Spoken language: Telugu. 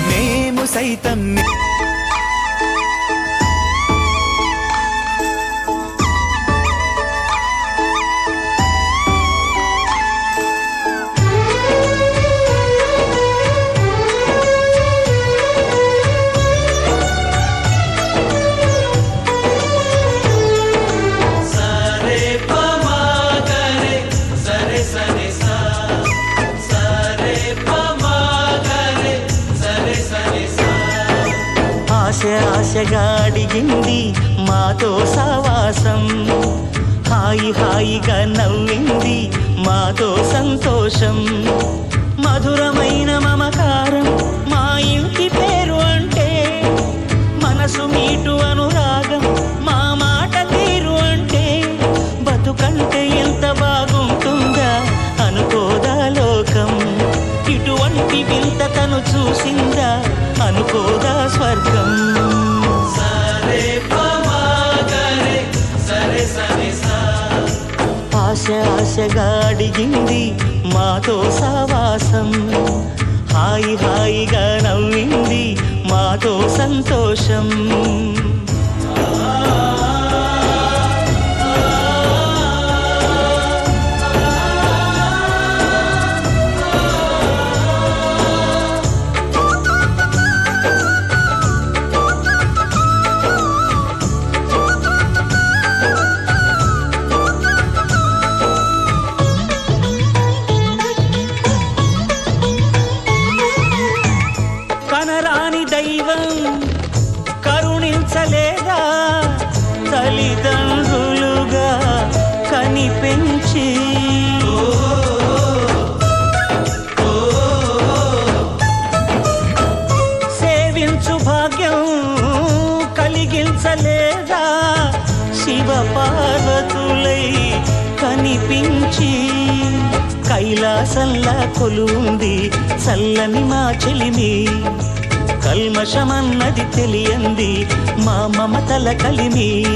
మేము సైతం ఆశగా అడిగింది మాతో సావాసం, హాయి హాయిగా నవ్వింది మాతో సంతోషం. మధురమైన మమకారం మా ఇంటి పేరు అంటే, మనసు మీటు అనురాగం మా మాట తీరు అంటే, బతుకంటే ఎంత బాగుంటుందా అనుకోదా లోకం. ఇటువంటి వింత తను చూసిందా అనుకోదా స్వర్గం. ఆశగా అడిగింది మాతో సావాసం, హాయి హాయిగా నవ్వింది మాతో సంతోషం. కనరాని దైవం కరుణించలేదా తల్లిదండ్రులుగా కనిపెంచి, సేవించు భాగ్యం కలిగించలేదా శివ పార్వతులై కనిపించి. కైలాసంలా కొలువుంది చల్లని మా చెలిమి, కల్మషమన్నది తెలియంది మా మమతల కలిమి.